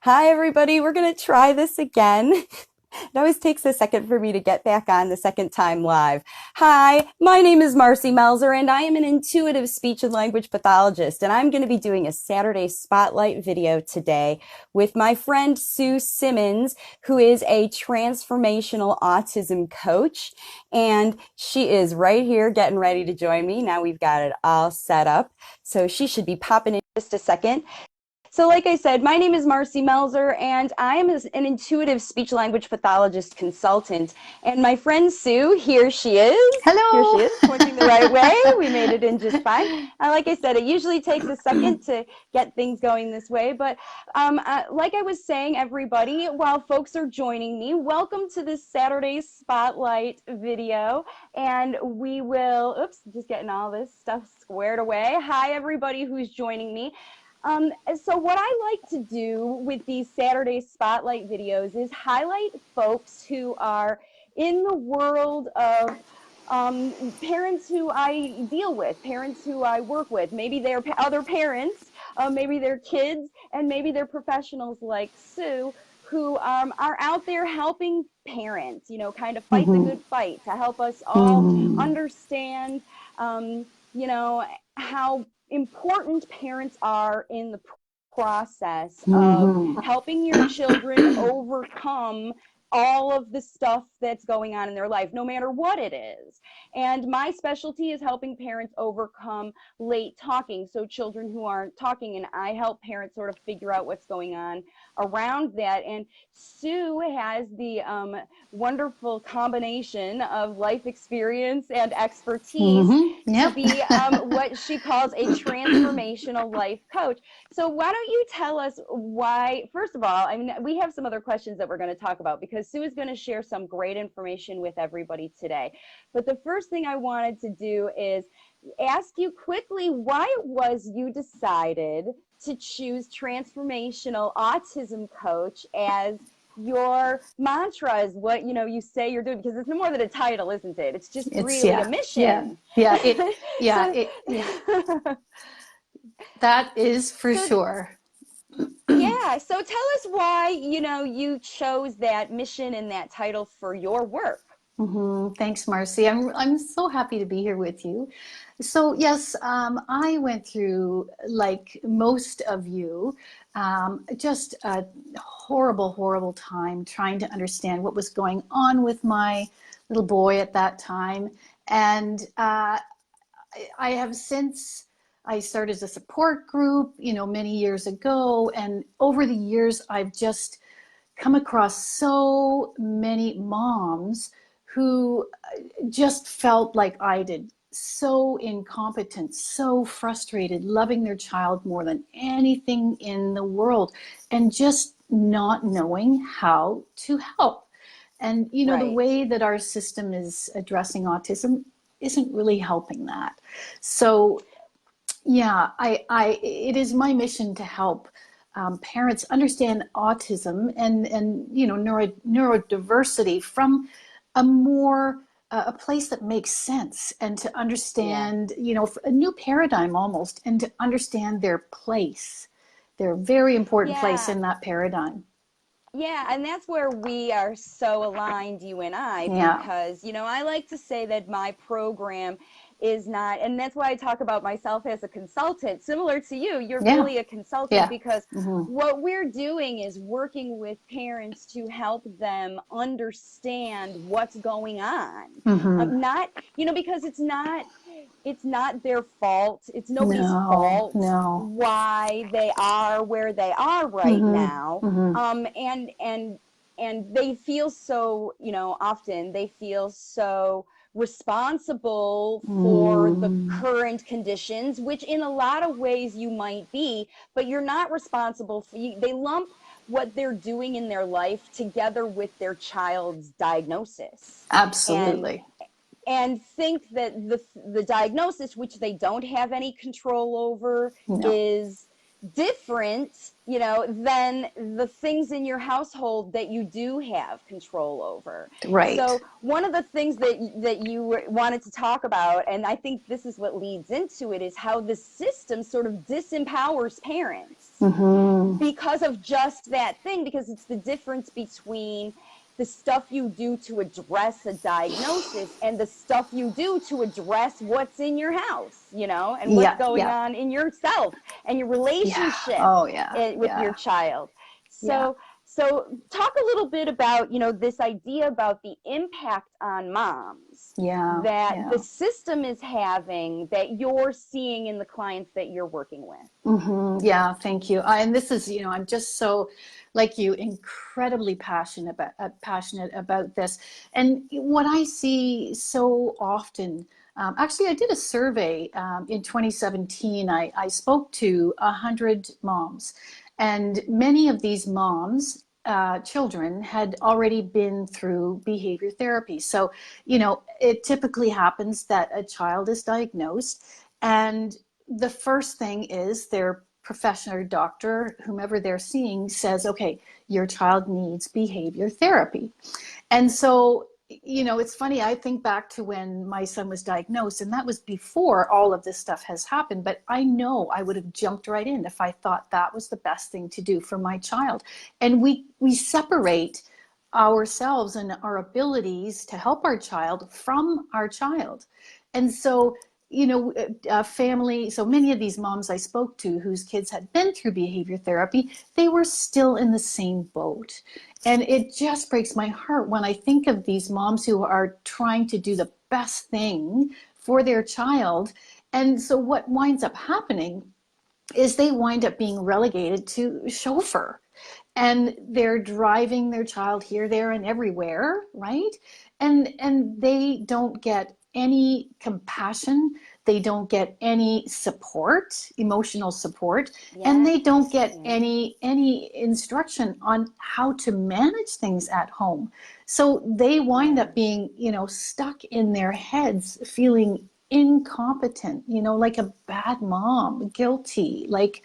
Hi, everybody. We're going to try this again. It always takes a second for me to get back on the second time live. Hi, my name is Marci Melzner, and I am an intuitive speech and language pathologist, and I'm going to be doing a Saturday Spotlight video today with my friend Sue Simmons, who is a transformational autism coach, and she is right here getting ready to join me. Now we've got it all set up, so she should be popping in just a second. So like I said, my name is Marci Melzner, and I am an intuitive speech-language pathologist consultant. And my friend Sue, here she is. Here she Hello. is, pointing the right way. We made it in just fine. Like I said, it usually takes a second to get things going this way. But like I was saying, everybody, while folks are joining me, welcome to this Saturday Spotlight video. And we will, oops, just getting all this stuff squared away. Hi, everybody who's joining me. So what I like to do with these Saturday Spotlight videos is highlight folks who are in the world of parents who I deal with, parents who I work with. Maybe they're other parents, maybe they're kids, and maybe they're professionals like Sue who are out there helping parents, kind of fight the Mhm. good fight to help us all Mhm. understand, how important parents are in the process of Mhm. helping your children overcome all of the stuff that's going on in their life, no matter what it is. And my specialty is helping parents overcome late talking, so children who aren't talking, and I help parents sort of figure out what's going on around that. And Sue has the wonderful combination of life experience and expertise to Yep. be what she calls a transformational life coach. So why don't you tell us why, first of all, I mean, we have some other questions that we're going to talk about because Sue is going to share some great information with everybody today. But the first thing I wanted to do is ask you quickly why it was you decided to choose transformational autism coach as your mantra, is what you say you're doing, because it's no more than a title, isn't it? It's just It's really a yeah. Yeah. mission. Yeah. It yeah, so it yeah. That is for so sure. yeah, so tell us why you chose that mission and that title for your work. Thanks, Marcy. I'm so happy to be here with you. So yes, I went through, like most of you, just a horrible, horrible time trying to understand what was going on with my little boy at that time. And I have since I started a support group, many years ago, and over the years I've just come across so many moms who just felt like I did, so incompetent, so frustrated, loving their child more than anything in the world, and just not knowing how to help. And the Right. way that our system is addressing autism isn't really helping that. So yeah, it is my mission to help parents understand autism and neurodiversity from a more a place that makes sense, and to Yeah. understand, a new paradigm almost, and to understand their place, their very important place Yeah. in that paradigm. Yeah, and that's where we are so aligned, you and I, Yeah, because, I like to say that my program is not, and that's why I talk about myself as a consultant. Similar to you, you're yeah, really a consultant yeah. because Hmm. what we're doing is working with parents to help them understand what's going on. Hmm. Not, because it's not their fault. It's nobody's No, fault no. why they are where they are right Hmm. now. Hmm. And they feel so, often they feel so responsible for the Mm. current conditions, which in a lot of ways you might be, but you're not responsible for you. They lump what they're doing in their life together with their child's diagnosis. And Absolutely. think that the diagnosis, which they don't have any control over, No. is different, than the things in your household that you do have control over. Right. So one of the things that you wanted to talk about, and I think this is what leads into it, is how the system sort of disempowers parents Mm-hmm. because of just that thing, because it's the difference between the stuff you do to address a diagnosis and the stuff you do to address what's in your house, and what's Yeah, going yeah, on in yourself and your yeah. relationship Oh, yeah, with your yeah, child. yeah, So talk a little bit about, this idea about the impact on moms yeah, that the yeah. system is having that you're seeing in the clients that you're working with. Mm-hmm. Yeah, thank you. And this is, I'm just so, like you, incredibly passionate about this. And what I see so often, actually, I did a survey in 2017. I spoke to 100 moms, and many of these moms, children, had already been through behavior therapy. So, it typically happens that a child is diagnosed, and the first thing is their professional doctor, whomever they're seeing, says, okay, your child needs behavior therapy. And so, it's funny, I think back to when my son was diagnosed, and that was before all of this stuff has happened, but I know I would have jumped right in if I thought that was the best thing to do for my child. And we separate ourselves and our abilities to help our child from our child. And so, family, so many of these moms I spoke to whose kids had been through behavior therapy, they were still in the same boat. And it just breaks my heart when I think of these moms who are trying to do the best thing for their child. And so what winds up happening is they wind up being relegated to chauffeur, and they're driving their child here, there, and everywhere, right? And they don't get any compassion, they don't get any support, emotional support, and Yeah. they don't get Yeah. any instruction on how to manage things at home. So they wind Yeah. up being, stuck in their heads, feeling incompetent, like a bad mom, guilty, like,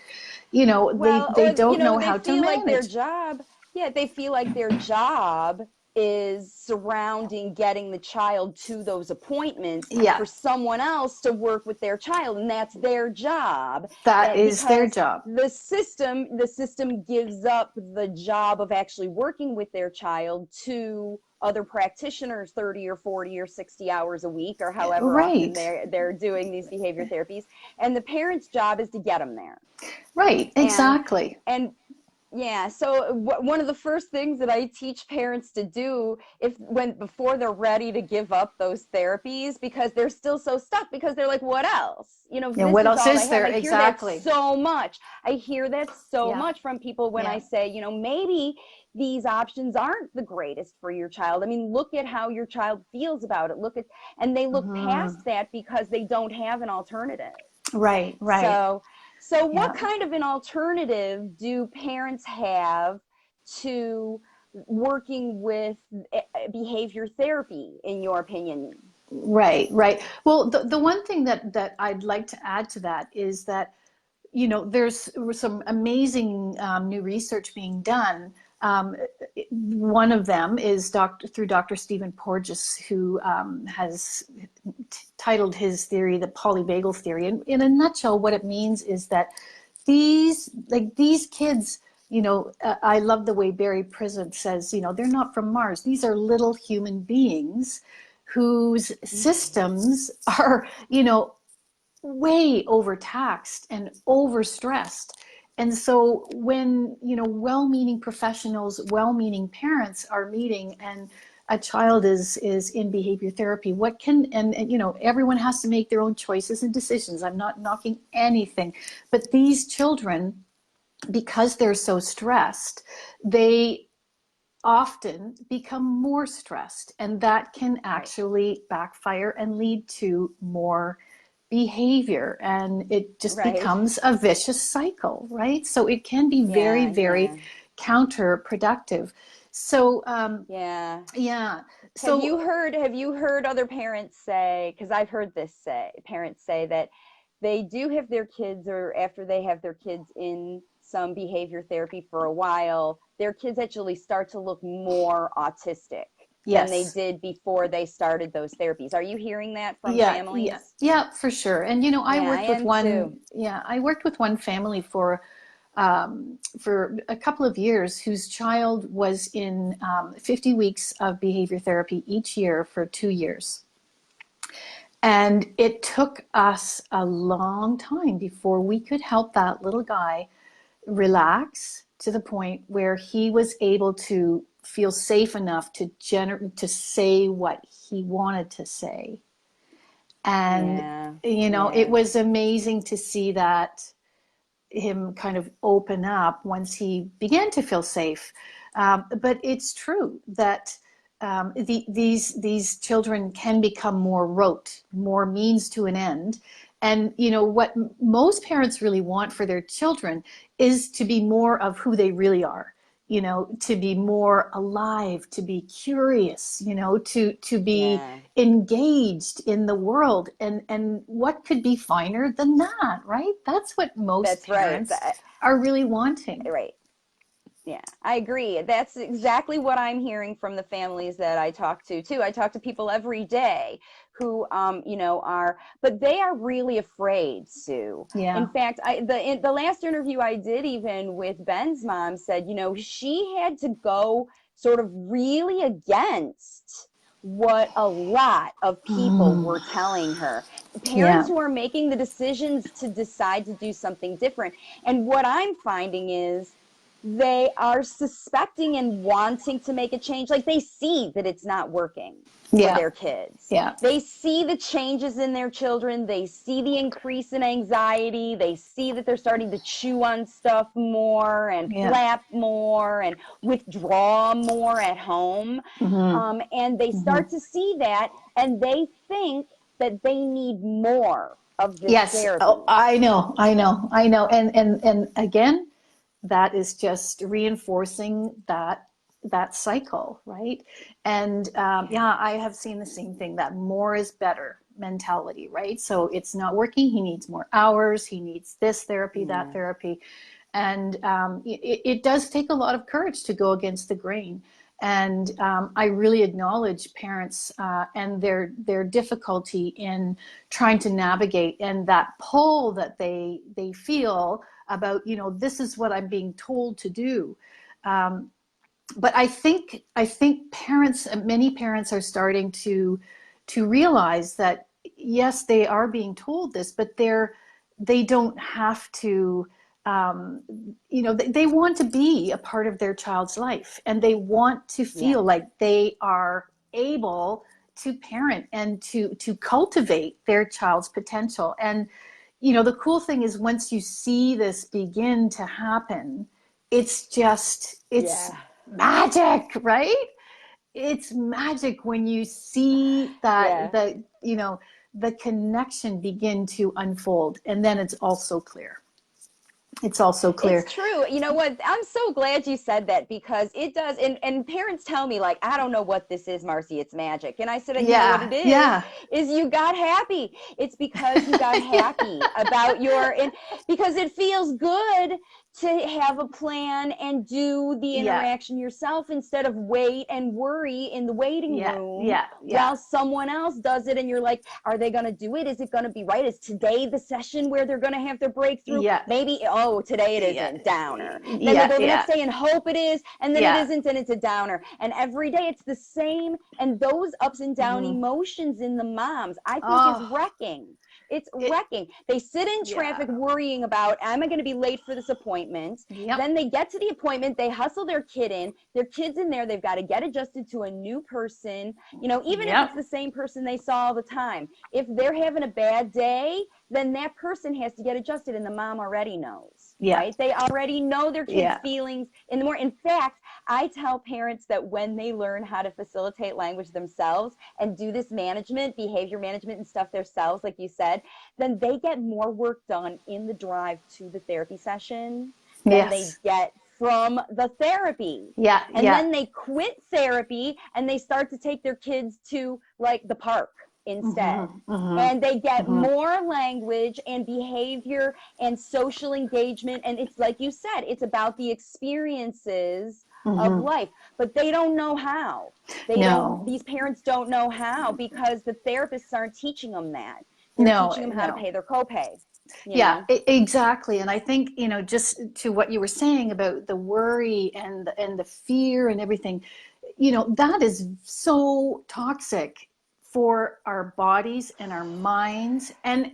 Well, they or don't know they how to feel like their manage. job, yeah, they feel like their job is surrounding getting the child to those appointments Yeah, for someone else to work with their child, and that's their job. that And is their because job. the system gives up the job of actually working with their child to other practitioners 30 or 40 or 60 hours a week, or however often Right, they're doing these behavior therapies, and the parent's job is to get them there. right, and exactly. and yeah, so one of the first things that I teach parents to do, if when before they're ready to give up those therapies, because they're still so stuck, because they're like, what else, if And this what is else all I is have. there? I hear that Exactly. so much. I hear that so Yeah, much from people when I yeah. say, maybe these options aren't the greatest for your child. I mean, look at how your child feels about it. And they look Hmm. past that because they don't have an alternative. Right, right. So what Yeah. kind of an alternative do parents have to working with behavior therapy, in your opinion? Right, right. Well, the one thing that I'd like to add to that is that, there's some amazing new research being done. One of them is through Dr. Stephen Porges, who has titled his theory the polyvagal theory. And in a nutshell, what it means is that these kids, I love the way Barry Prison says, they're not from Mars. These are little human beings whose systems are, way overtaxed and overstressed. And so when, well-meaning professionals, well-meaning parents are meeting, and a child is in behavior therapy, what can, and everyone has to make their own choices and decisions. I'm not knocking anything, but these children, because they're so stressed, they often become more stressed, and that can Right, actually backfire and lead to more behavior, and it just right. becomes a vicious cycle, right? So it can be very, Yeah, very yeah, counterproductive. So yeah. yeah, Have so you heard other parents say, because I've heard this parents say that they do have their kids, or after they have their kids in some behavior therapy for a while, their kids actually start to look more autistic than they Yes. did before they started those therapies. Are you hearing that from Yeah, yeah, families? yeah, for sure. And you know, I Yeah, I worked with am one, too. yeah, I worked with one family for a couple of years whose child was in 50 weeks of behavior therapy each year for 2 years. And it took us a long time before we could help that little guy relax to the point where he was able to feel safe enough to say what he wanted to say. And, Yeah, you know, it yeah. was amazing to see that him kind of open up once he began to feel safe. But it's true that these children can become more rote, more means to an end. And you know what most parents really want for their children is to be more of who they really are. You know, to be more alive, to be curious. You know, to be Yeah, engaged in the world, and what could be finer than that, right? That's what most that's right. parents are really wanting. Right. Yeah, I agree. That's exactly what I'm hearing from the families that I talk to too. I talk to people every day who, are, but they are really afraid, Sue. In Yeah. fact, the last interview I did, even with Ben's mom, said, she had to go sort of really against what a lot of people Mm. were telling her. Parents Yeah. who are making the decisions to decide to do something different. And what I'm finding is they are suspecting and wanting to make a change. Like they see that it's not working for Yeah. their kids. Yeah. They see the changes in their children. They see the increase in anxiety. They see that they're starting to chew on stuff more and Yeah. flap more and withdraw more at home. Mm-hmm. And they Mm-hmm. start to see that and they think that they need more of this Yes. Oh, therapy. I know. I know. I know. And again, that is just reinforcing that cycle, right? And Yeah. yeah, I have seen the same thing, that more is better mentality, right? So it's not working. He needs more hours. He needs this therapy, that Yeah. therapy, and it does take a lot of courage to go against the grain. And I really acknowledge parents and their difficulty in trying to navigate, and that pull that they feel about, this is what I'm being told to do. But I think many parents are starting to realize that yes, they are being told this, but they don't have to. They want to be a part of their child's life, and they want to Yeah. feel like they are able to parent and to cultivate their child's potential. And the cool thing is, once you see this begin to happen, it's Yeah. magic, right? It's magic when you see that Yeah. the connection begin to unfold, and then it's also clear. It's also clear. It's true. You know what? I'm so glad you said that because it does. And parents tell me, like, I don't know what this is, Marci. It's magic. And I said, you know what Yeah, it yeah. is you got happy. It's because you got happy about and because it feels good to have a plan and do the Yeah, interaction yourself instead of wait and worry in the waiting yeah, room yeah, yeah, while someone else does it. And you're like, are they going to do it? Is it going to be right? Is today the session where they're going to have their breakthrough? yeah, Maybe, oh, today it yeah, isn't, downer. Then they yeah, go the yeah, next day and hope it is, and then it yeah. isn't, and it's a downer. And every day it's the same. And those ups and down Mm-hmm. emotions in the moms, I think, is Oh, wrecking. It's it, wrecking. They sit in yeah, traffic worrying about, am I going to be late for this appointment? yep, Then they get to the appointment, they hustle their kid in, their kid's in there, they've got to get adjusted to a new person, even if it's yep, the same person they saw all the time. If they're having a bad day, then that person has to get adjusted, and the mom already knows, yeah, right? They already know their kids' yeah, feelings in the morning. In fact, I tell parents that when they learn how to facilitate language themselves and do this management, behavior management and stuff themselves, like you said, then they get more work done in the drive to the therapy session than they yes, get from the therapy. yeah, And yeah, then they quit therapy and they start to take their kids to like the park, instead. Mm-hmm. And they get Mm-hmm. more language and behavior and social engagement. And it's like you said, it's about the experiences of Mm-hmm. life, but they don't know how. No, These parents don't know how because the therapists aren't teaching them that. They're no, teaching them how to no. pay their copay, you Yeah, know? exactly. And I think, just to what you were saying about the worry and the fear and everything, that is so toxic for our bodies and our minds, and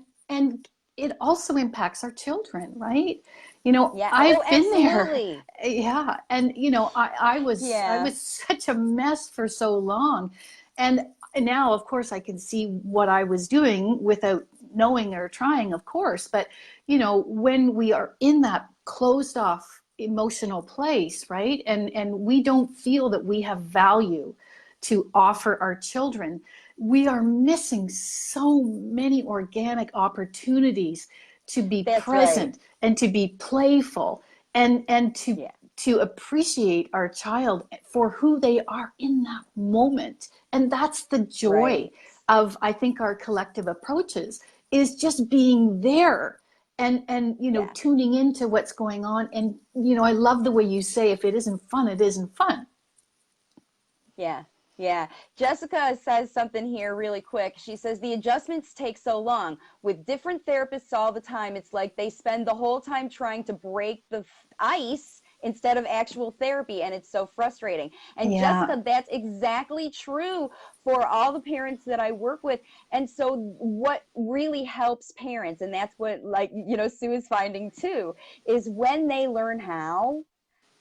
it also impacts our children, right? Yeah. Oh, I've been there. absolutely. Yeah. And I was Yeah. such a mess for so long. And now, of course, I can see what I was doing without knowing or trying, of course. But when we are in that closed off emotional place, right, and we don't feel that we have value to offer our children, we are missing so many organic opportunities to be That's right. present and to be playful, and to Yeah. to appreciate our child for who they are in that moment. And that's the joy Right. of, I think, our collective approaches, is just being there and Yeah. tuning into what's going on. And I love the way you say, if it isn't fun, it isn't fun. Yeah. Yeah. Jessica says something here really quick. She says the adjustments take so long with different therapists all the time. It's like they spend the whole time trying to break the ice instead of actual therapy. And it's so frustrating. And Yeah. Jessica, that's exactly true for all the parents that I work with. And so what really helps parents, and that's what, like, Sue is finding too, is when they learn how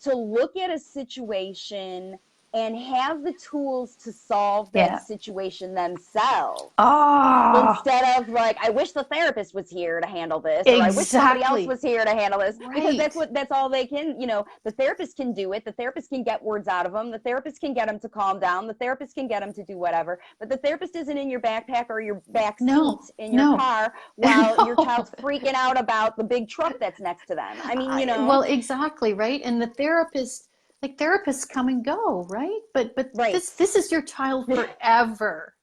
to look at a situation and have the tools to solve that Yeah. situation themselves, Oh, instead of like, I wish the therapist was here to handle this, or I wish somebody else exactly. was here to handle this, because Right. that's all they can. The therapist can do it, the therapist can get words out of them, the therapist can get them to calm down, the therapist can get them to do whatever, but the therapist isn't in your backpack or your back seat No, in your no, car while your no. child's freaking out about the big truck that's next to them. I mean, Well, exactly, right. And the therapist, like, therapists come and go, right? But right. this is your child forever,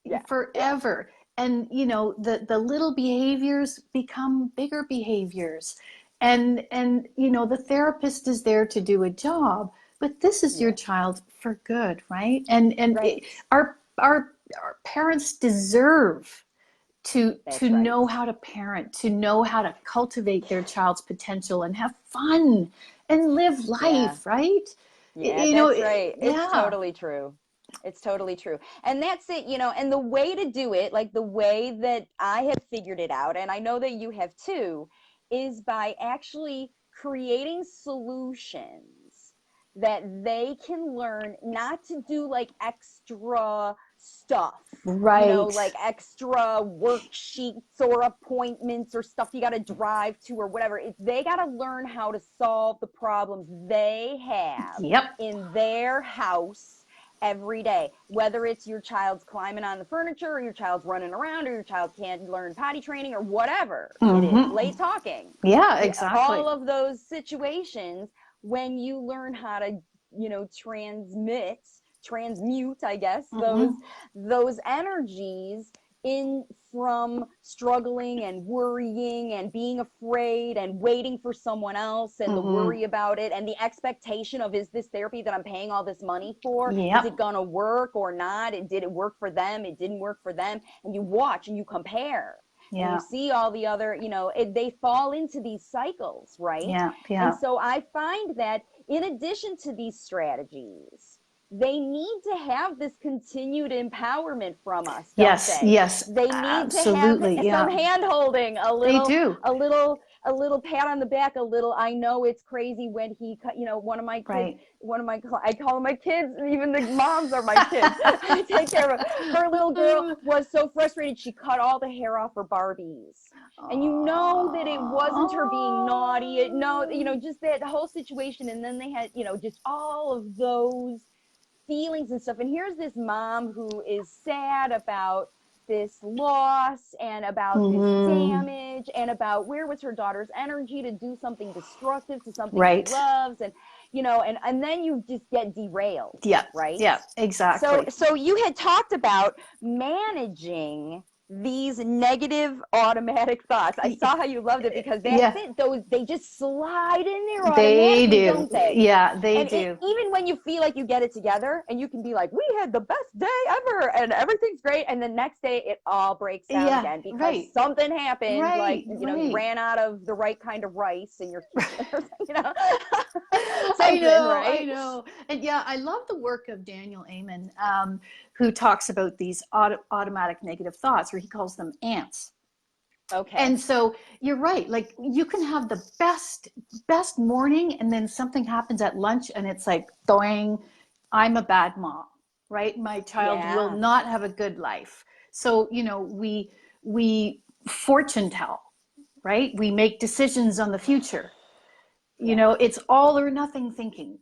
Yeah. Yeah. forever. And the little behaviors become bigger behaviors, and the therapist is there to do a job, but this is your Yeah. child for good, right? And Right. our parents deserve to That's right. know how to parent, to know how to cultivate their child's potential and have fun and live Yeah. life, right? Yeah, that's right. It's Yeah. totally true. It's totally true. And that's it, and the way to do it, like the way that I have figured it out, and I know that you have too, is by actually creating solutions that they can learn not to do like extra stuff, Right. like extra worksheets or appointments or stuff you got to drive to or whatever. They got to learn how to solve the problems they have Yep. in their house every day, whether it's your child's climbing on the furniture or your child's running around or your child can't learn potty training or whatever it is, Mm-hmm. late talking. Yeah, exactly. All of those situations, when you learn how to transmute, I guess, those Mm-hmm. those energies in from struggling and worrying and being afraid and waiting for someone else and the Mm-hmm. worry about it and the expectation of, is this therapy that I'm paying all this money for, is Yep. it gonna work or not? Did it work for them? It didn't work for them. And you watch and you compare and you Yeah. see all the other, they fall into these cycles, right? Yeah. And Yeah. so I find that in addition to these strategies, they need to have this continued empowerment from us, don't Yes. they? Yes. They need to have Absolutely. some Yeah. hand holding, They do. a little pat on the back, a little, I know it's crazy when he cut, one of my kids, Right. I call them my kids, even the moms are my kids. I take care of her little girl was so frustrated she cut all the hair off her Barbies. And you know that it wasn't her being naughty. No, just that whole situation. And then they had, just all of those feelings and stuff. And here's this mom who is sad about this loss and about this Mm-hmm. damage and about where was her daughter's energy to do something destructive to something she Right. loves, and and then you just get derailed, Yeah. right? Yeah. So Exactly. so you had talked about managing these negative automatic thoughts. I saw how you loved it because that's Yeah. it. Those, they just slide in there They automatically, do. don't they? Yeah, they And do. even when you feel like you get it together and you can be like, we had the best day ever and everything's great, and the next day it all breaks down Yeah. again because Right. something happened, like, Right. you Right. ran out of the right kind of rice in your kitchen or something, I something, know, I right? know. And yeah, I love the work of Daniel Amen, who talks about these automatic negative thoughts, or he calls them ants. Okay. And so you're right. Like you can have the best morning, and then something happens at lunch, and it's like, doing, I'm a bad mom, right? My child will Yeah. not have a good life. So we fortune tell, right? We make decisions on the future. Yes. It's all or nothing thinking.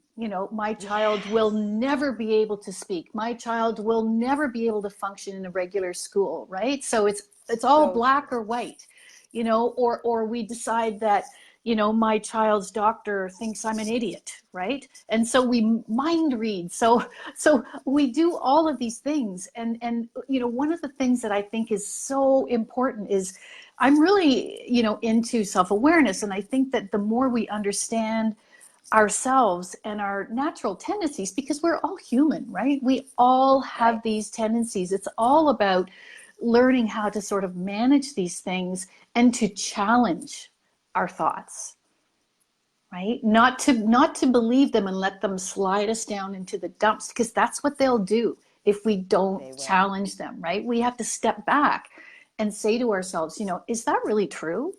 My child will Yes. never be able to speak. My child will never be able to function in a regular school, right? So it's all So black true. or white, or we decide that, my child's doctor thinks I'm an idiot, right? And so we mind read. So we do all of these things. And one of the things that I think is so important is I'm really, into self-awareness. And I think that the more we understand ourselves and our natural tendencies, because we're all human, right? We all have Right. these tendencies. It's all about learning how to sort of manage these things and to challenge our thoughts, right? Not to believe them and let them slide us down into the dumps, because that's what they'll do if we don't They will. challenge them, right? We have to step back and say to ourselves, is that really true?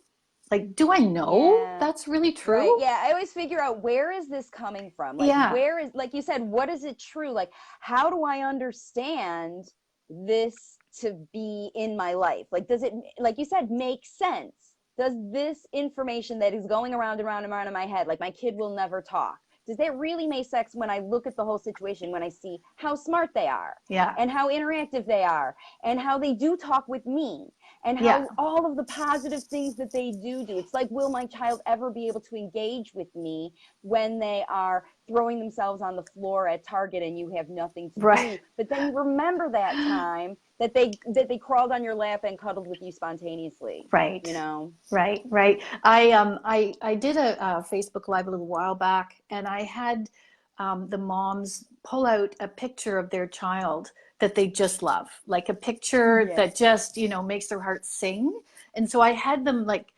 Like, do I know Yeah. that's really Right. true? Yeah. I always figure out, where is this coming from? Like, Yeah. where is, like you said, what is it true? Like, how do I understand this to be in my life? Like, does it, like you said, make sense? Does this information that is going around and around and around in my head, like my kid will never talk, does that really make sense when I look at the whole situation, when I see how smart they are Yeah. and how interactive they are and how they do talk with me and Yeah. how all of the positive things that they do? It's like, will my child ever be able to engage with me when they are throwing themselves on the floor at Target and you have nothing to Right. do? But then you remember that time that they crawled on your lap and cuddled with you spontaneously, Right. you know? Right. Right. I did a Facebook Live a little while back, and I had the moms pull out a picture of their child that they just love, like a picture Yes. that just, makes their heart sing. And so I had them like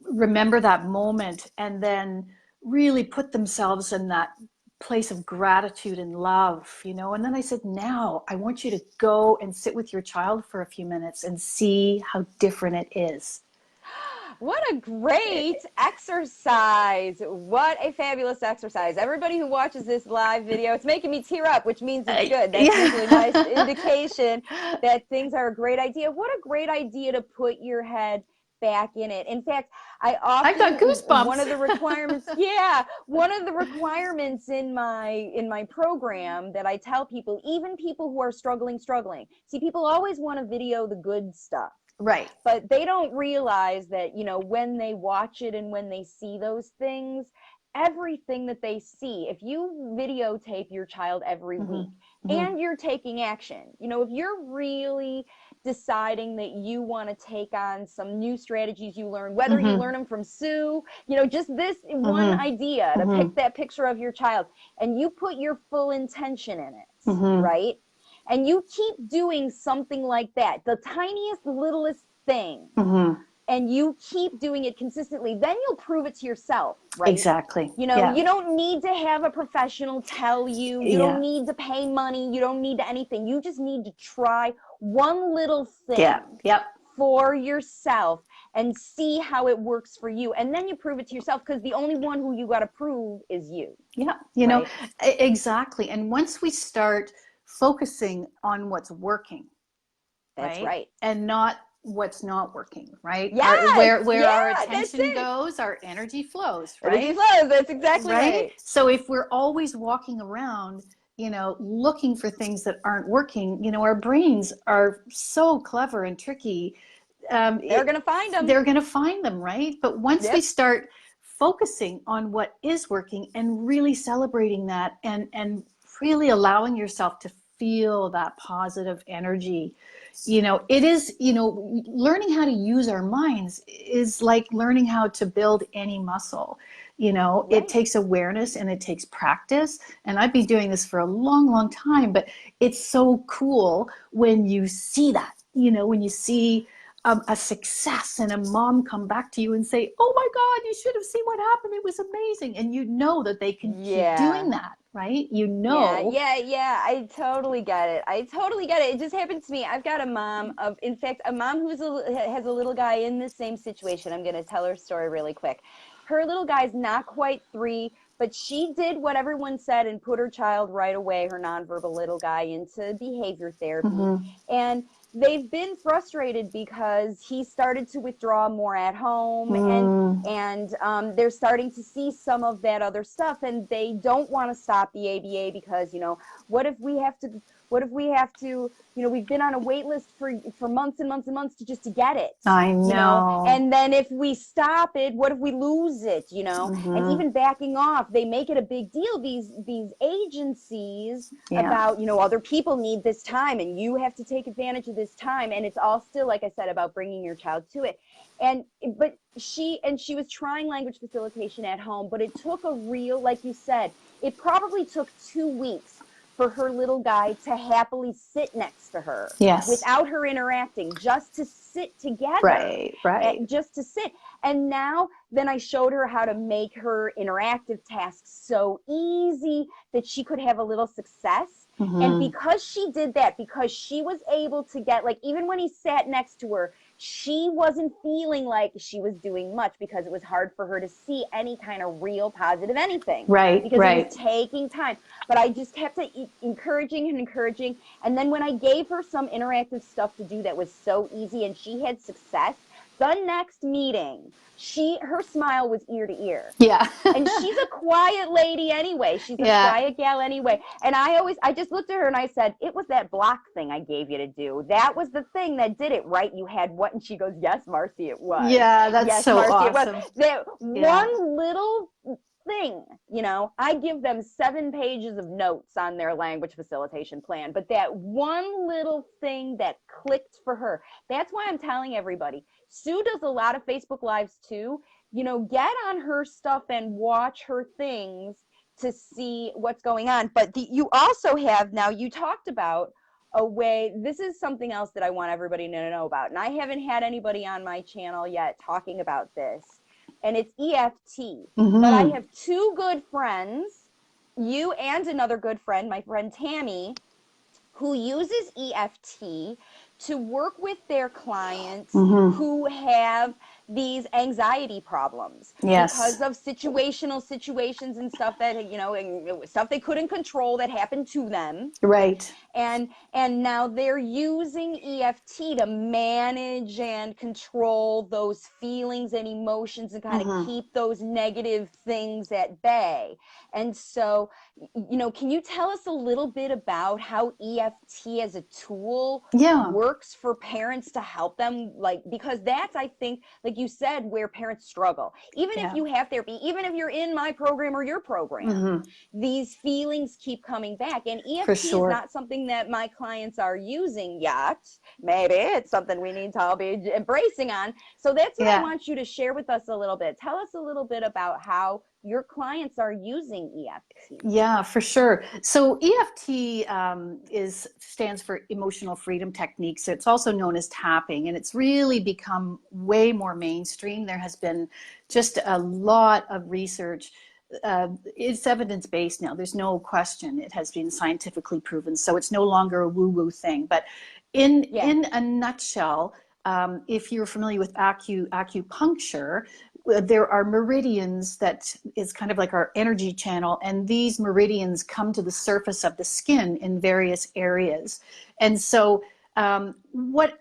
remember that moment and then really put themselves in that place of gratitude and love, and then I said, now I want you to go and sit with your child for a few minutes and see how different it is. What a great exercise. What a fabulous exercise. Everybody who watches this live video, it's making me tear up, which means it's good. That's usually my Yeah. indication that things are a great idea. What a great idea to put your head back in it. In fact, I I've got often, one goosebumps. of the requirements, yeah, one of the requirements in my program that I tell people, even people who are struggling, see, people always want to video the good stuff, Right. but they don't realize that, when they watch it and when they see those things, everything that they see, if you videotape your child every Mm-hmm. week Mm-hmm. and you're taking action, if you're really deciding that you want to take on some new strategies you learn, whether you Mm-hmm. learn them from Sue, just this one Mm-hmm. idea to Mm-hmm. pick that picture of your child, and you put your full intention in it, Mm-hmm. right? And you keep doing something like that, the tiniest, littlest thing, Mm-hmm. and you keep doing it consistently, then you'll prove it to yourself, right? Exactly. Yeah. You don't need to have a professional tell you, you don't Yeah. need to pay money, you don't need anything. You just need to try one little Yeah. thing Yep. for yourself and see how it works for you. And then you prove it to yourself, because the only one who you got to prove is you. Yeah. Right? Exactly. And once we start focusing on what's working, That's right, right. and not what's not working, right, Yes. where Yeah, our that's attention it. goes, our energy flows, Energy right? flows. That's exactly Right. right. So if we're always walking around, looking for things that aren't working, our brains are so clever and tricky. They're going to find them. They're going to find them, right? But once we start focusing on what is working and really celebrating that, and really allowing yourself to feel that positive energy, it is, learning how to use our minds is like learning how to build any muscle. It takes awareness and it takes practice. And I've been doing this for a long, long time, but it's so cool when you see that, when you see a success and a mom come back to you and say, "Oh my God, you should have seen what happened. It was amazing." And that they can keep doing that, right? Yeah. I totally get it. It just happened to me. I've got a mom a mom has a little guy in the same situation. I'm going to tell her story really quick. Her little guy's not quite 3, but she did what everyone said and put her child right away, her nonverbal little guy, into behavior therapy. And they've been frustrated because he started to withdraw more at home, and they're starting to see some of that other stuff, and they don't want to stop the ABA because, what if we have to, we've been on a wait list for months and months and months to get it. I know. And then if we stop it, what if we lose it, And even backing off, they make it a big deal, these agencies, about, other people need this time and you have to take advantage of this time. And it's all still, like I said, about bringing your child to it. But she was trying language facilitation at home, but it took like you said, it probably took 2 weeks for her little guy to happily sit next to her, without her interacting, just to sit together, right, just to sit. And then I showed her how to make her interactive tasks so easy that she could have a little success. And because she did that, because she was able to get, like, even when he sat next to her, she wasn't feeling like she was doing much because it was hard for her to see any kind of real positive anything. Because it was taking time. But I just kept encouraging. And then when I gave her some interactive stuff to do that was so easy and she had success, the next meeting, her smile was ear to ear. And she's a quiet lady anyway. She's a quiet gal anyway. And I just looked at her and I said, "It was that block thing I gave you to do. That was the thing that did it, right? You had what?" And she goes, "Yes, Marci, it was." Yeah, that's yes, so Marci, awesome. It was. That one little thing, I give them 7 pages of notes on their language facilitation plan, but that one little thing that clicked for her, that's why I'm telling everybody. Sue does a lot of Facebook Lives too. Get on her stuff and watch her things to see what's going on. But you also have, now you talked about a way, this is something else that I want everybody to know about. And I haven't had anybody on my channel yet talking about this. And it's EFT. But I have 2 good friends, you and another good friend, my friend Tammy, who uses EFT to work with their clients who have these anxiety problems because of situations and stuff that, and stuff they couldn't control that happened to them. And now they're using EFT to manage and control those feelings and emotions and kind of keep those negative things at bay. And so, can you tell us a little bit about how EFT as a tool works for parents to help them? Because that's, I think, like you said, where parents struggle. Even if you have therapy, even if you're in my program or your program, these feelings keep coming back. And EFT is not something that my clients are using yet. Maybe it's something we need to all be embracing on. So that's what I want you to share with us a little bit. Tell us a little bit about how your clients are using EFT. Yeah, for sure. So EFT stands for Emotional Freedom Techniques. It's also known as tapping, and it's really become way more mainstream. There has been just a lot of research. It's evidence-based now. There's no question. It has been scientifically proven. So it's no longer a woo-woo thing. But in a nutshell, if you're familiar with acupuncture, there are meridians that is kind of like our energy channel, and these meridians come to the surface of the skin in various areas. And so what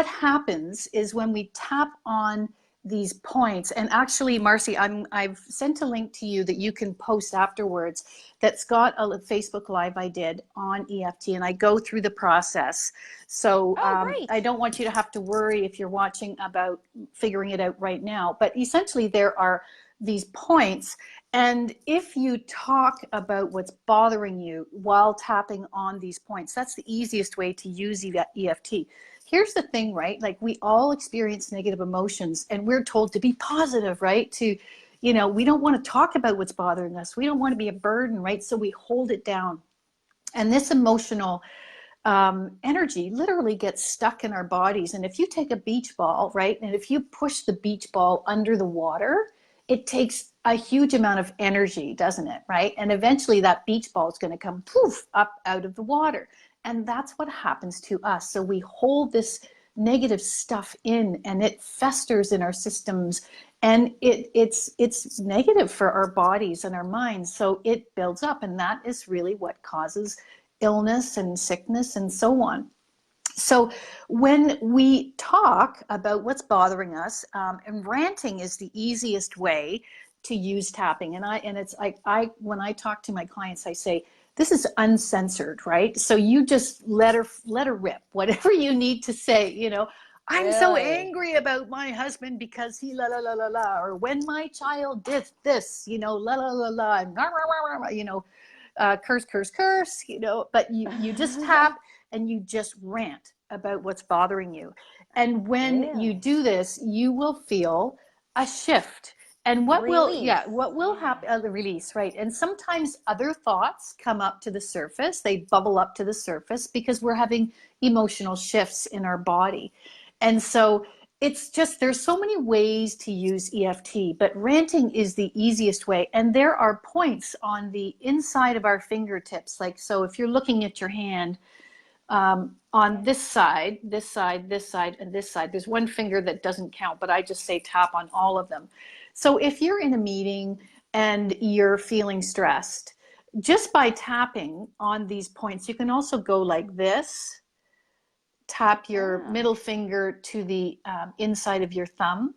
happens is when we tap on these points. And actually, Marci, I've sent a link to you that you can post afterwards that's got a Facebook Live I did on EFT, and I go through the process. So Oh, I great. don't want you to have to worry if you're watching about figuring it out right now. But essentially, there are these points. And if you talk about what's bothering you while tapping on these points, that's the easiest way to use EFT. Here's the thing, right? Like, we all experience negative emotions, and we're told to be positive, right? We don't want to talk about what's bothering us. We don't want to be a burden, right? So we hold it down. And this emotional energy literally gets stuck in our bodies. And if you take a beach ball, right, and if you push the beach ball under the water, it takes a huge amount of energy, doesn't it, right? And eventually that beach ball is going to come poof up out of the water. And that's what happens to us. So we hold this negative stuff in, and it festers in our systems, and it's negative for our bodies and our minds. So it builds up, and that is really what causes illness and sickness and so on. So when we talk about what's bothering us, and ranting is the easiest way to use tapping. And it's like, when I talk to my clients, I say, this is uncensored, right? So you just let her rip, whatever you need to say, I'm so Really? angry about my husband because he la la la la la, or when my child did this, la la la la, and rah, rah, rah, curse, curse, curse, but you just tap and you just rant about what's bothering you. And when you Really? do this, you will feel a shift. And what will, Release. what will Yeah. happen, the release, right? And sometimes other thoughts come up to the surface, they bubble up to the surface because we're having emotional shifts in our body. And so it's just, there's so many ways to use EFT, but ranting is the easiest way. And there are points on the inside of our fingertips. Like, so if you're looking at your hand, on this side, this side, this side, and this side, there's one finger that doesn't count, but I just say tap on all of them. So if you're in a meeting and you're feeling stressed, just by tapping on these points, you can also go like this, tap your Ah, middle finger to the inside of your thumb.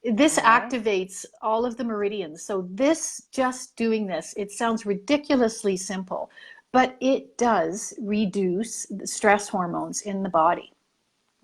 This okay. activates all of the meridians. So just doing this, it sounds ridiculously simple, but it does reduce the stress hormones in the body.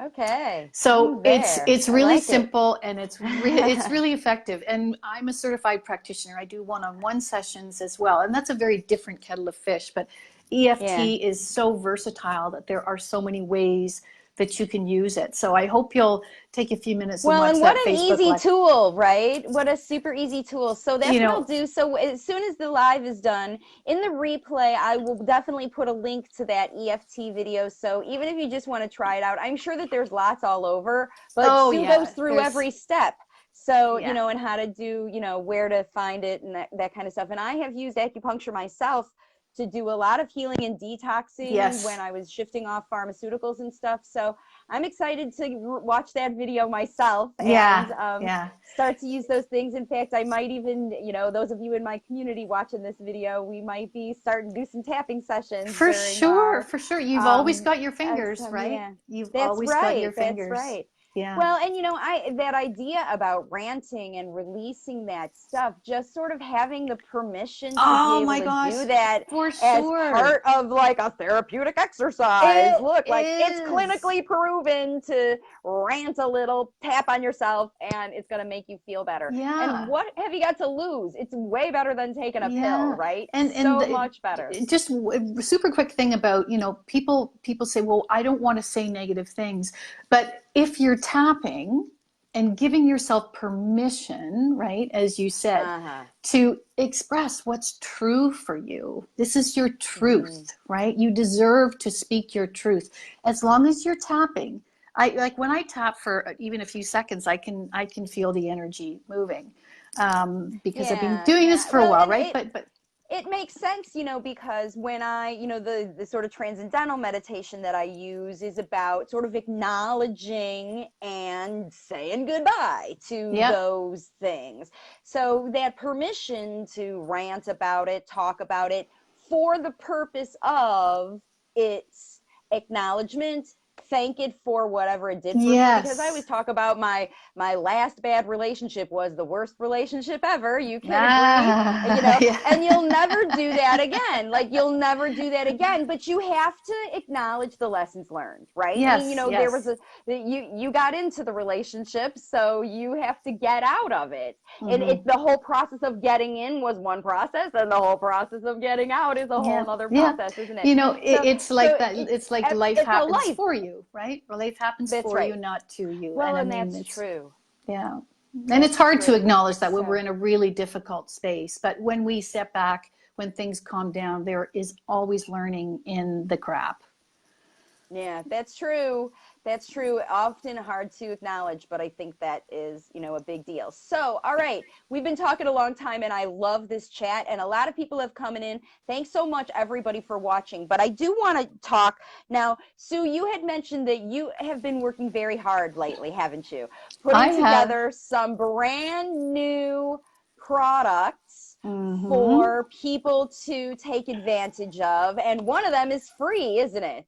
Okay. So I'm it's there. it's I really like it. simple, and it's really effective. And I'm a certified practitioner. I do one-on-one sessions as well, and that's a very different kettle of fish. But Yeah. EFT is so versatile that there are so many ways that you can use it. So I hope you'll take a few minutes and Well, watch and what that an Facebook easy Live. tool, right? What a super easy tool. So You that's what I'll know, do. So as soon as the live is done, in the replay, I will definitely put a link to that EFT video. So even if you just want to try it out, I'm sure that there's lots all over, but oh Sue goes yeah, through there's every step. So, yeah. and how to do, where to find it and that kind of stuff. And I have used acupuncture myself to do a lot of healing and detoxing when Yes. I was shifting off pharmaceuticals and stuff. So I'm excited to watch that video myself and Yeah. Yeah. start to use those things. In fact, I might even, those of you in my community watching this video, we might be starting to do some tapping sessions For during sure, our for sure. You've always got your next fingers, time. right? Yeah, You've that's always got your right. That's fingers. right. Yeah. Well, and I that idea about ranting and releasing that stuff, just sort of having the permission to be Oh able my to gosh, do that for as sure. part of like a therapeutic exercise. It Look, like it's is. clinically proven to rant a little, tap on yourself, and it's going to make you feel better. And Yeah. what have you got to lose? It's way better than taking a pill, Yeah. right? And So much better. just super quick thing about, people say, well, I don't want to say negative things. But if you're tapping and giving yourself permission, right, as you said, Uh-huh. to express what's true for you. This is your Mm-hmm. truth, right? You deserve to speak your truth. As long as you're tapping, I like when I tap for even a few seconds, I can feel the energy moving, because I've been Yeah, doing this yeah. for a Well, while, and right? it But it makes sense, because when I, the sort of transcendental meditation that I use is about sort of acknowledging and saying goodbye to yep, those things. So that permission to rant about it, talk about it for the purpose of its acknowledgement thank it for whatever it did for me, because I always Yes. talk about my last bad relationship was the worst relationship ever. You can agree, Ah, yeah. and you'll never do that again. Like, you'll never do that again, but you have to acknowledge the lessons learned, right? I mean, Yes, there was yes. a you got into the relationship, so you have to get out of it. And Hmm. the whole process of getting in was one process, and the whole process of getting out is a Yeah, whole other yeah. process, isn't it? You know, So it's so like that. It's like life it's a happens life. for you, right? Life happens That's for you, right. not to you. Well, And I and mean, that's it's, true. yeah. And it's That's hard to true. acknowledge that when we're So, in a really difficult space. But when we step back, when things calm down, there is always learning in the crap. yeah, that's true. That's true. Often hard to acknowledge, but I think that is, a big deal. So, all right, we've been talking a long time, and I love this chat, and a lot of people have come in. Thanks so much, everybody, for watching. But I do want to talk now. Sue, you had mentioned that you have been working very hard lately, haven't you? I Putting have. together some brand new products Hmm. for people to take advantage of, and one of them is free, isn't it?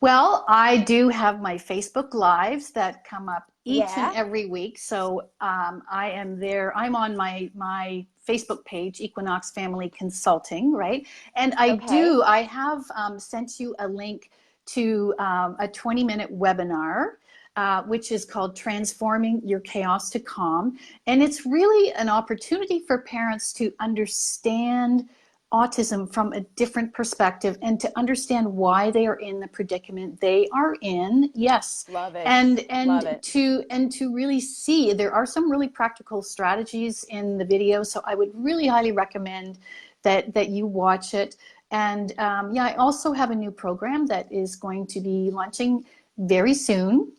Well, I do have my Facebook Lives that come up each and Yeah. every week. So I am there. I'm on my Facebook page, Equinox Family Consulting, right? And Okay. I have sent you a link to a 20-minute webinar. Which is called Transforming Your Chaos to Calm. And it's really an opportunity for parents to understand autism from a different perspective and to understand why they are in the predicament they are in. Yes. Love it. and Love and it. to and to really see, there are some really practical strategies in the video, so I would really highly recommend that you watch it. And yeah, I also have a new program that is going to be launching very soon,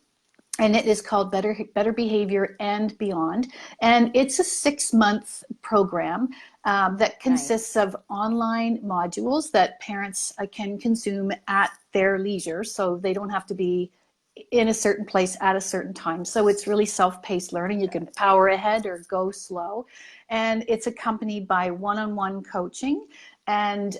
and it is called Better Behavior and Beyond. And it's a 6-month program that consists Nice. of online modules that parents can consume at their leisure, so they don't have to be in a certain place at a certain time. So it's really self-paced learning. You can Good. power ahead or go slow. And it's accompanied by one-on-one coaching and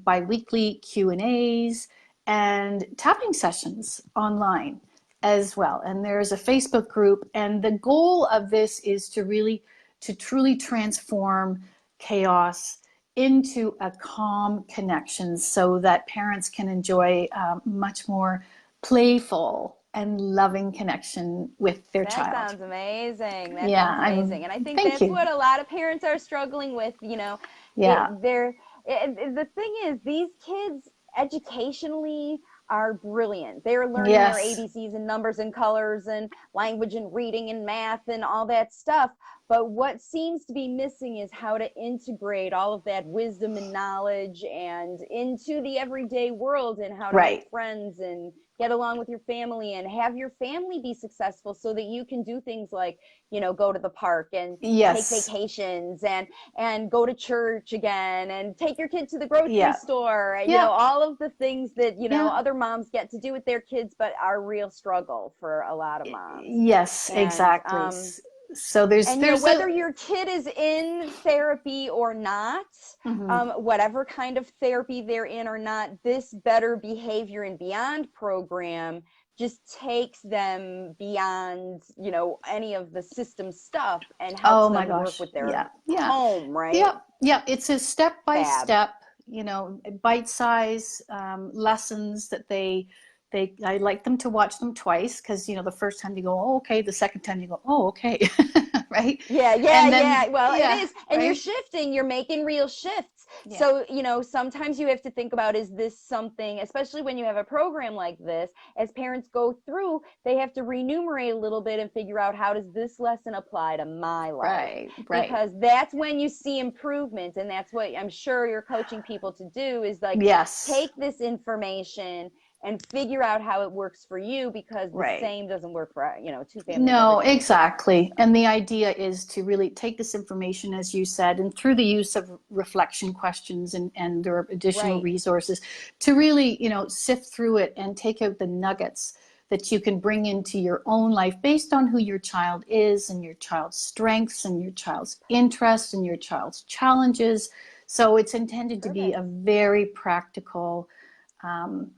bi-weekly Q&As and tapping sessions online as well. And there's a Facebook group, and the goal of this is to truly transform chaos into a calm connection so that parents can enjoy much more playful and loving connection with their That child. sounds amazing. That Yeah, sounds amazing. And I think thank that's you. what a lot of parents are struggling with. Yeah. The thing is, these kids educationally are brilliant. They're learning their Yes. ABCs and numbers and colors and language and reading and math and all that stuff. But what seems to be missing is how to integrate all of that wisdom and knowledge and into the everyday world, and how to make Right. friends and get along with your family and have your family be successful, so that you can do things like, go to the park and take Yes. vacations and go to church again and take your kid to the grocery Yeah. store, Yeah. all of the things that, Yeah. other moms get to do with their kids, but are real struggle for a lot of moms. Yes, And exactly. So there's and there's a whether your kid is in therapy or not, mhm. whatever kind of therapy they're in or not, this Better Behavior and Beyond program just takes them beyond, any of the system stuff, and helps Oh my them work gosh. with their Yeah. Yeah. home, right? Yeah. Yeah. It's a step by Fab. step, bite size lessons that I like them to watch them twice, because, the first time you go, oh, okay. The second time you go, oh, okay. Right. Yeah, yeah, And then, yeah. Well, it yeah. is. And you're Right. shifting, you're making real shifts. Yeah. So, sometimes you have to think about, is this something, especially when you have a program like this, as parents go through, they have to remunerate a little bit and figure out, how does this lesson apply to my life? Right. Right. Because that's when you see improvement. And that's what I'm sure you're coaching people to do, is like, Yes. take this information and figure out how it works for you, because the Right. same doesn't work for, two families every No, day the same. exactly. So, And the idea is to really take this information, as you said, and through the use of reflection questions and there are additional right. resources to really, sift through it and take out the nuggets that you can bring into your own life based on who your child is and your child's strengths and your child's interests and your child's challenges. So it's intended to be a Perfect. very practical, um,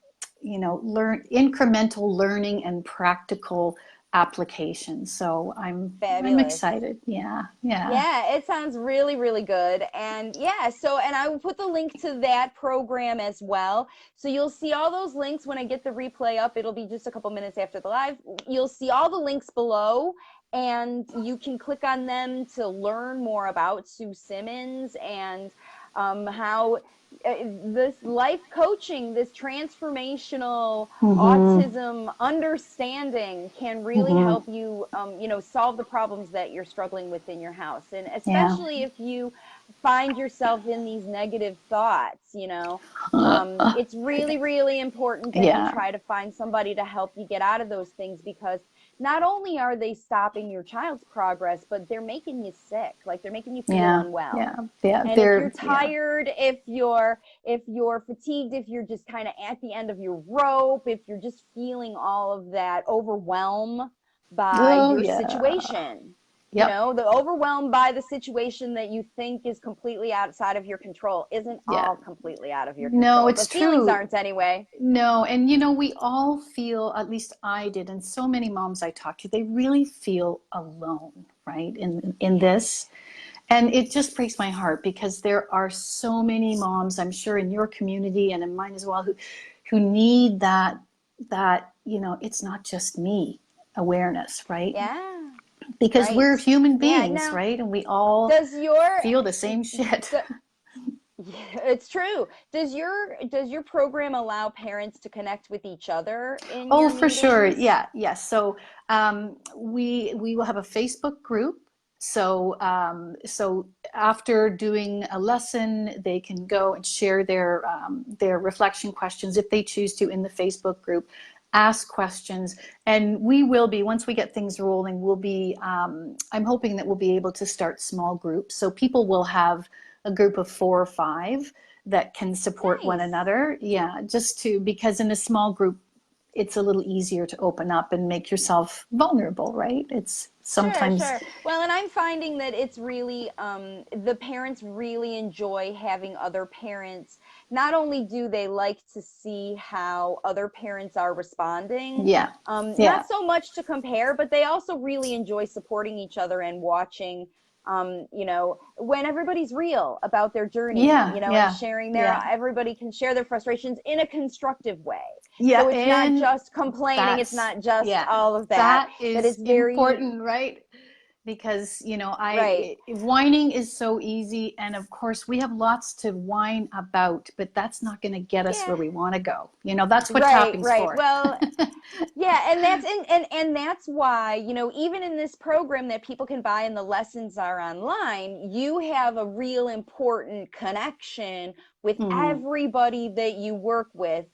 incremental learning and practical application. So I'm Fabulous. excited. Yeah, yeah. Yeah, it sounds really, really good. And yeah, so, and I will put the link to that program as well. So you'll see all those links when I get the replay up. It'll be just a couple minutes after the live. You'll see all the links below, and you can click on them to learn more about Sue Simmons and how this life coaching, this transformational Mm-hmm. autism understanding can really Mm-hmm. help you, solve the problems that you're struggling with in your house. And Yeah. especially if you find yourself in these negative thoughts, it's really, really important that you Yeah. try to find somebody to help you get out of those things, because not only are they stopping your child's progress, but they're making you sick. Like, they're making you feel Yeah. unwell. Yeah. Yeah. And if you're tired, if you're fatigued, if you're just kind of at the end of your rope, if you're just feeling all of that overwhelm by Oh, your yeah. situation, Yep. the overwhelm by the situation that you think is completely outside of your control isn't Yeah. all completely out of your No, control. it's The feelings true. aren't anyway. No, and we all feel, at least I did, and so many moms I talked to, they really feel alone, right? In Yeah. this. And it just breaks my heart because there are so many moms, I'm sure in your community and in mine as well, who need that, it's not just me awareness, right? Yeah. Because we're Right. human Yeah. beings, Now, right? And we all does your feel the same shit. yeah, it's true. Does your program allow parents to connect with each other in Oh, your for sure. meetings? Yeah, yes. So we will have a Facebook group. So after doing a lesson, they can go and share their reflection questions if they choose to in the Facebook group. Ask questions, and we will be, once we get things rolling, we'll be. I'm hoping that we'll be able to start small groups, so people will have a group of 4 or 5 that can support one Nice. another. Yeah, because in a small group it's a little easier to open up and make yourself vulnerable, right? It's Sure, sometimes, sure. Well, and I'm finding that it's really, the parents really enjoy having other parents. Not only do they like to see how other parents are responding, yeah, yeah, not so much to compare, but they also really enjoy supporting each other and watching, when everybody's real about their journey, yeah, and yeah, sharing yeah, everybody can share their frustrations in a constructive way. yeah. So it's not And just complaining, it's that's, not just yeah, all of that, that that is it's very. important, right? Because Right. whining is so easy, and of course we have lots to whine about, but that's not going to get us Yeah. where we want to go. That's what Right, tapping's right. for. Well, yeah, and and that's why, even in this program that people can buy and the lessons are online, you have a real important connection with Mhm. everybody that you work with,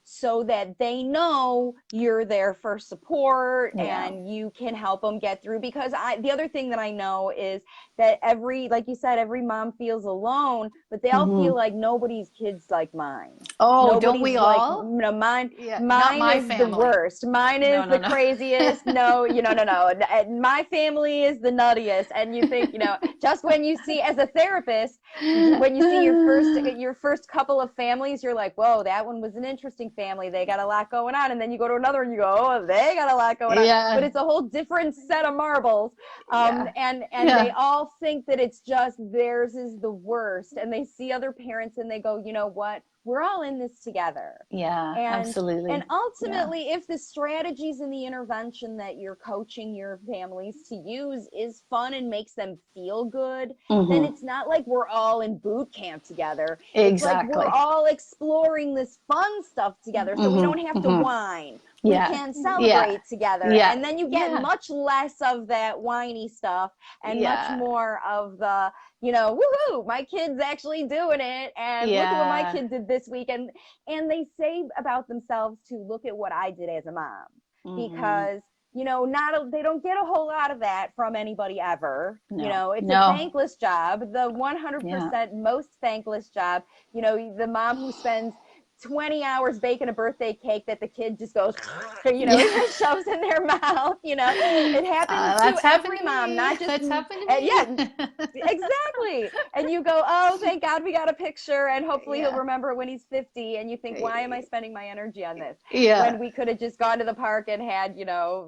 so that they know you're there for support Yeah. and you can help them get through. Because the other thing that I know is that like you said, every mom feels alone, but they all feel Mhm. like nobody's kid's like mine. Oh, don't Nobody's we like, all? mine. Yeah, not Mine my is the family. worst. Mine No, is no, the no. craziest. No, no. My family is the nuttiest. And you think, just when you see, as a therapist, when you see your first couple of families, you're like, whoa, that one was an interesting family. They got a lot going on. And then you go to another and you go, oh, they got a lot going on. But Yeah, it's a whole different set of marbles. yeah, And they yeah, all think that it's just theirs is the worst. And they see other parents and they go, you know what? We're all in this together. yeah, And absolutely. Yeah. ultimately, if the strategies and the intervention that you're coaching your families to use is fun and makes them feel good, then Hmm. it's not like we're all in boot camp together. It's like we're Exactly. all exploring this fun stuff together, so we Hmm. don't have to Hmm. whine. We Yeah, can yeah, celebrate together. yeah, And then you get yeah, much less of that whiny stuff and much yeah, more of the, woohoo, my kid's actually doing it. And look at what my yeah. kid did this week. And they say about themselves to look at what I did as a mom, Hmm. because not they don't get a whole lot of that from anybody ever. No, It's a no. thankless job, the Yeah. 100% most thankless job. The mom who spends 20 hours baking a birthday cake that the kid just goes, Yeah. shoves in their mouth. It happens to That's happened every to mom, not me. just, That's happened to yeah, me. exactly. And you go, oh, thank God we got a picture, and hopefully he'll Yeah. remember when he's 50. And you think, why am I spending my energy on this Yeah. when we could have just gone to the park and had,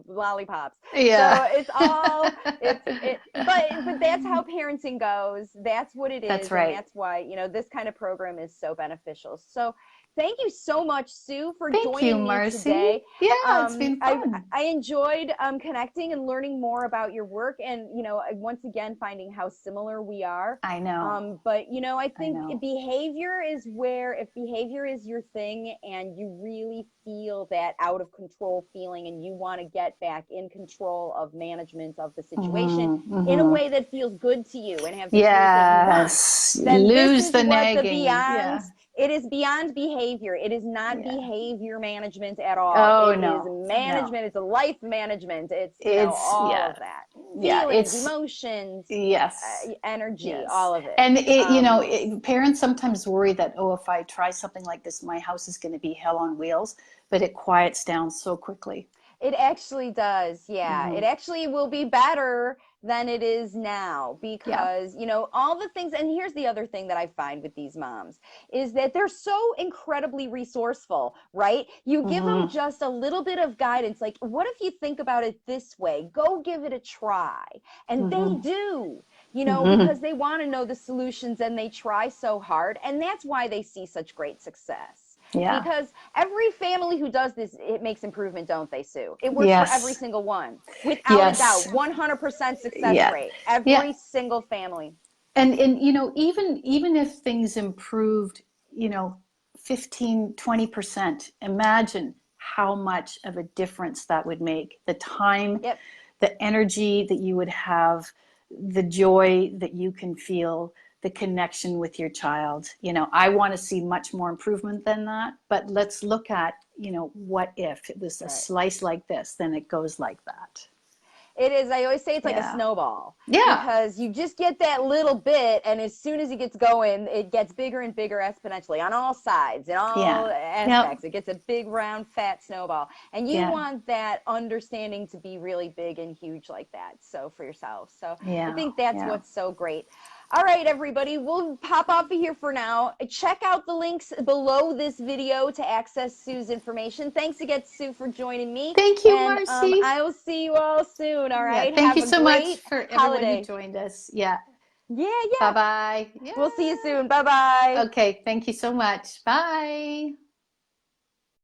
lollipops? So Yeah. it's all but that's how parenting goes. That's what it That's is, and right. that's why, this kind of program is so beneficial. So thank you so much, Sue, for Thank you, joining me Marcy. today. Yeah, it's been fun. I enjoyed connecting and learning more about your work, and once again finding how similar we are. I know. But I I think know. behavior is where, if behavior is your thing and you really feel that out of control feeling and you want to get back in control of management of the situation Mm-hmm, in a mm-hmm. way that feels good to you and have the feels that you want, Yes. then this Lose is the what the nagging. beyond, Yeah. it is beyond behavior. It is not Yeah. behavior management at all. Oh, It is no. No. management. It's a life management. It's, all Yeah. of that. Yeah. Feelings, emotions, Yes. energy, Yes. all of it. And Um, parents sometimes worry that, oh, if I try something like this, my house is going to be hell on wheels, but it quiets down so quickly. It actually does. Yeah. Hmm. It actually will be better than it is now Yeah. because, all the things. And here's the other thing that I find with these moms is that they're so incredibly resourceful, right? You give them Hmm. just a little bit of guidance. Like, what if you think about it this way? Go give it a try. And they Hmm. do, Hmm. because they want to know the solutions and they try so hard. And that's why they see such great success. Yeah. Because every family who does this, it makes improvement, don't they, Sue? It works for every Yes. single one, without a doubt. Yes. 100% success Yeah. rate, Yeah. every single family. And even if things improved, you know, 15-20%, imagine how much of a difference that would make. The time, Yep. the energy that you would have, the joy that you can feel, the connection with your child. I want to see much more improvement than that, but let's look at, what if it was a Right. slice like this, then it goes like that. It is. I always say it's like a Yeah. snowball Yeah. because you just get that little bit, and as soon as it gets going, it gets bigger and bigger exponentially on all sides, in all Yeah. Yep. aspects. It gets a big, round, fat snowball. And you Yeah. want that understanding to be really big and huge like that. So for yourself. So I Yeah. think that's Yeah. what's so great. All right, everybody, we'll pop off of here for now. Check out the links below this video to access Sue's information. Thanks again, Sue, for joining me. Thank you, And Marcy. I will see you all soon, all Yeah, right? thank you Have a so much great for everyone who holiday. joined us. Yeah. Yeah, Bye yeah. bye. We'll see you Yeah. soon. Bye-bye. Okay, thank you so much. Bye.